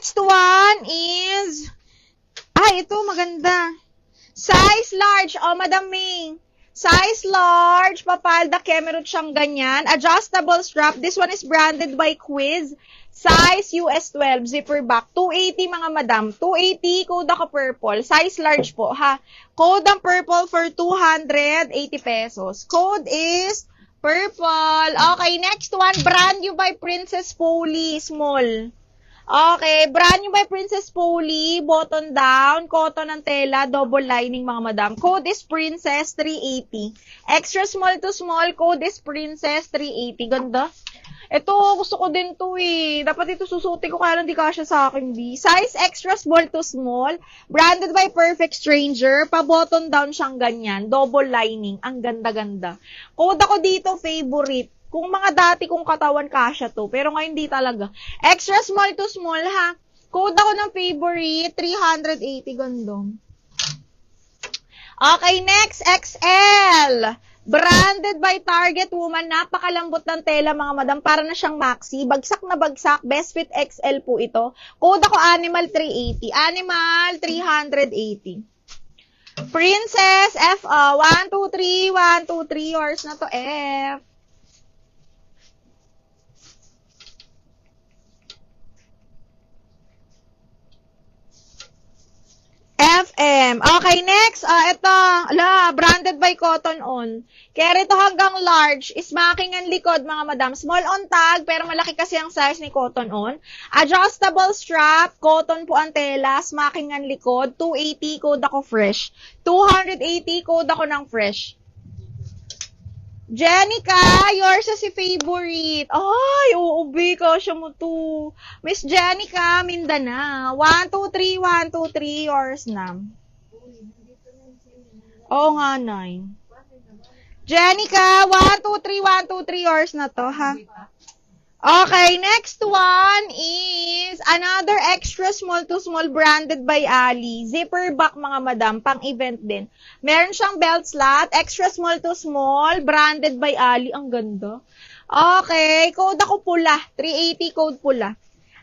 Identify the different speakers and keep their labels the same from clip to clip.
Speaker 1: next one is, ito maganda. Size large. Madam Ming. Size large. Papalda, kemerut siyang ganyan. Adjustable strap. This one is branded by Quiz. Size US 12. Zipper back. 280 mga madam. 280. Code ako purple. Size large po ha. Code ang purple for 280 pesos. Code is purple. Okay, next one. Brand new by Princess Polly. Small. Okay, brand new by Princess Polly, button down, cotton ng tela, double lining mga madam. Code is Princess 380. Extra small to small, code is Princess 380. Ganda. Ito, gusto ko din to eh. Dapat ito susuti ko kaya lang di kasya sa akin, B. Size extra small to small, branded by Perfect Stranger, pa-button down siyang ganyan, double lining. Ang ganda-ganda. Code ako dito, favorite. Kung mga dati kong katawan kasya to, pero ngayon di talaga. Extra small to small ha. Code ako ng favorite, 380 gandong. Okay, next, XL. Branded by Target Woman. Napakalambot ng tela mga madam. Para na siyang maxi. Bagsak na bagsak. Best fit XL po ito. Code ako Animal 380. Animal 380. Princess F. 1, 2, 3. 1, 2, 3. Yours na to F. FM. Okay, next. Ito. Branded by Cotton On. Kaya ito hanggang large. Smacking ang likod, mga madam. Small on tag, pero malaki kasi ang size ni Cotton On. Adjustable strap. Cotton po ang tela. Smacking ang likod. 280, code ako fresh. 280, code ako ng fresh. Jenica, yours si favorite. Ay, uubi ka siya mo to. Miss Jenica, Mindanao. 1, 2, 3, 1, 2, 3, yours na. Oo nga, 9. Jenica, 1, 2, 3, 1, 2, 3, yours na to, ha? Okay, next one is another extra small to small branded by Ali. Zipper back mga madam, pang event din. Meron siyang belt slot, extra small to small, branded by Ali. Ang ganda. Okay, code ako pula. 380 code pula.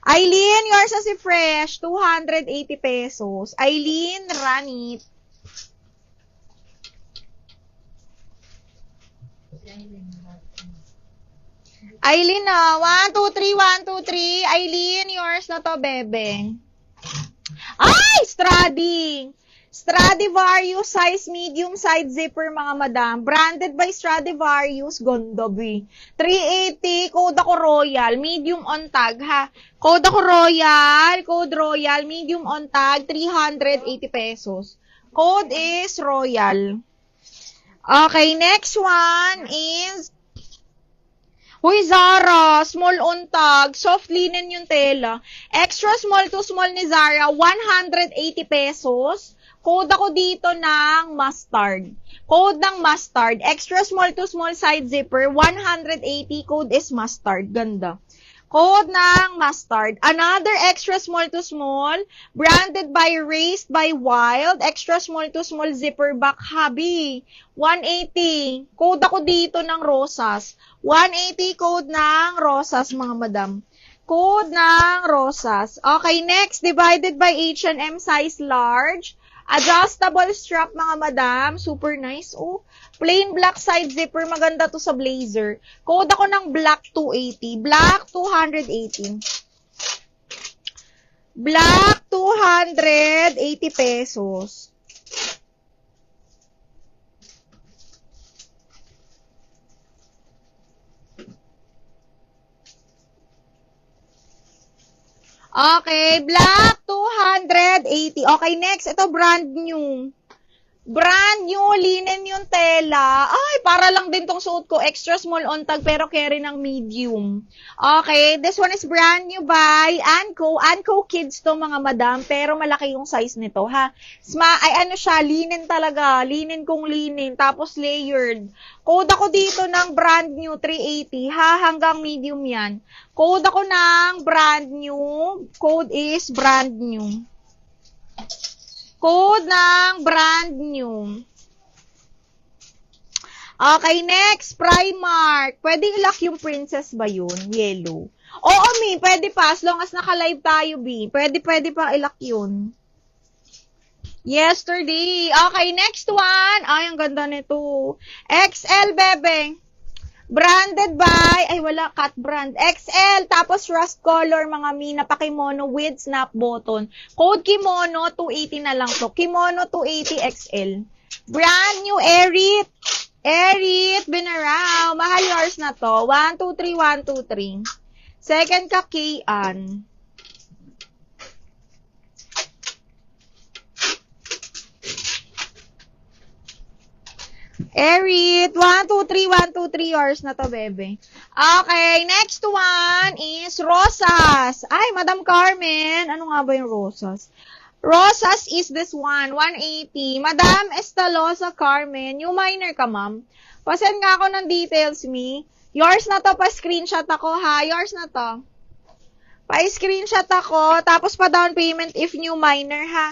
Speaker 1: Eileen, yours na si Fresh. 280 pesos. Eileen, run it. Eileen na. 1, 2, 3, 1, 2, 3. Eileen, yours na to, bebeng. Ay! Stradivarius size medium side zipper, mga madam. Branded by Stradivarius, Gondobi. 380, code ako Royal. Medium on tag, ha? Code ako Royal. Code Royal. Medium on tag, 380 pesos. Code is Royal. Okay, next one is Hoy, Zara, small on tag, soft linen yung tela. Extra small to small ni Zara, 180 pesos. Code ako dito ng mustard. Code ng mustard. Extra small to small side zipper, 180. Code is mustard. Ganda. Code ng mustard. Another extra small to small, branded by Raised by Wild. Extra small to small zipper back, hubby. 180. Code ako dito ng rosas. 180 code ng rosas, mga madam. Code ng rosas. Okay, next, divided by H&M size large. Adjustable strap, mga madam. Super nice. Oh, plain black side zipper. Maganda to sa blazer. Code ako ng black 280. Black 280. Black 280 pesos. Okay, black 280. Okay, next, ito brand new. Brand new, linen yung tela. Ay, para lang din tong suot ko. Extra small on tag, pero carry ng medium. Okay, this one is brand new by Anco. Anco Kids to, mga madam, pero malaki yung size nito, ha? Ano siya, linen talaga. Linen kong linen, tapos layered. Code ako dito ng brand new, 380, ha? Hanggang medium yan. Code ako ng brand new. Code is brand new. Code ng brand new. Okay, next, Primark. Pwede i-lock yung princess ba yun? Yellow. Oo, Mi, pwede pa. As long as naka-live tayo, B. Pwede pa ilak yun. Yesterday. Okay, next one. Ay, ang ganda nito. XL, bebe. Branded by, ay wala, cut brand. XL, tapos rust color, mga Mi, napakimono with snap button. Code Kimono, 280 na lang to. Kimono, 280 XL. Brand new, Erit. Erit, Binaraw. Mahal yours na to. 123, 123. Second ka, Kian. Erit, 123, 123 yours na to, bebe. Okay, next one is Rosas. Ay, Madam Carmen. Ano nga ba yung Rosas? Rosas is this one, 180. Madam Estalosa Carmen, new minor ka, ma'am. Pasend nga ako ng details, Mi. Yours na to, pa-screenshot ako, ha? Yours na to. Pa-screenshot ako, tapos pa-down payment if new minor, ha?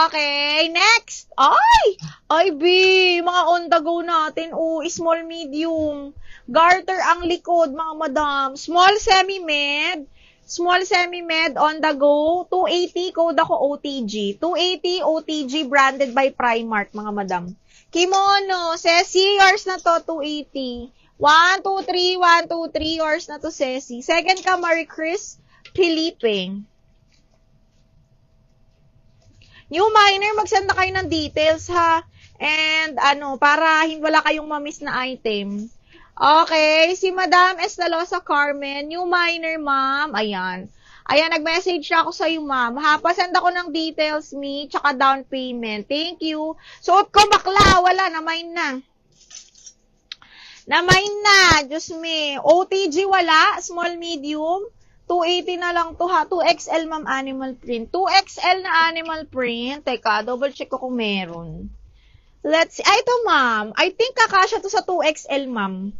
Speaker 1: Okay, next. Ay, B, mga on the go natin. Small, medium. Garter ang likod, mga madam. Small, semi-med. Small, semi-med on the go. 280, code ako OTG. 280 OTG branded by Primark, mga madam. Kimono, Ceci, yours na to, 280. 123, 123, yours na to, Ceci. Second ka, Marie Chris Felipe. New minor, mag-send na kayo ng details, ha? And, para wala kayong mamiss na item. Okay, si Madam Estalosa Carmen, new minor, ma'am. Ayan. Ayan, nag-message ako sa iyo, ma'am. Ha, pasend ako ng details, Mi, tsaka down payment. Thank you. Suot ko bakla, wala, na-mine na. Na-mine na, Diyos me. OTG wala, small, medium. 280 na lang to, ha. 2XL, ma'am, animal print. 2XL na animal print. Teka, double check ko kung meron. Let's see. Ay, ito, ma'am. I think kakasya to sa 2XL, ma'am.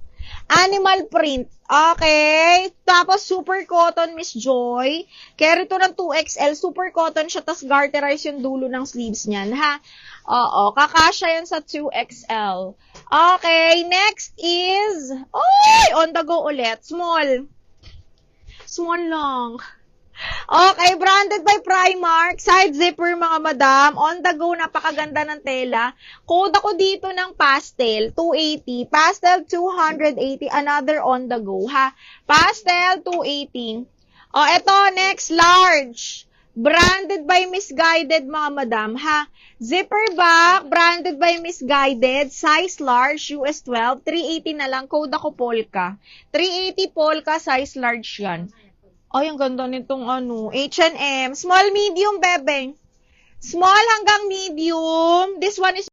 Speaker 1: Animal print. Okay. Tapos, super cotton, Miss Joy. Carry to ng 2XL. Super cotton siya. Tapos, garterize yung dulo ng sleeves niyan, ha? Oo. Kakasya yan sa 2XL. Okay. Next is, on the go ulit. Small. Small lang. Okay, branded by Primark. Side zipper, mga madam. On the go, napakaganda ng tela. Code ako dito ng pastel, 280. Pastel, 280. Another on the go, ha? Pastel, 280. Eto, next, large. Branded by Misguided, mga madam, ha? Zipper back, branded by Misguided. Size large, US 12. 380 na lang. Code ako Polka. 380 Polka, size large yan. Ay, ang ganda nitong H&M. Small, medium, bebe. Small hanggang medium. This one is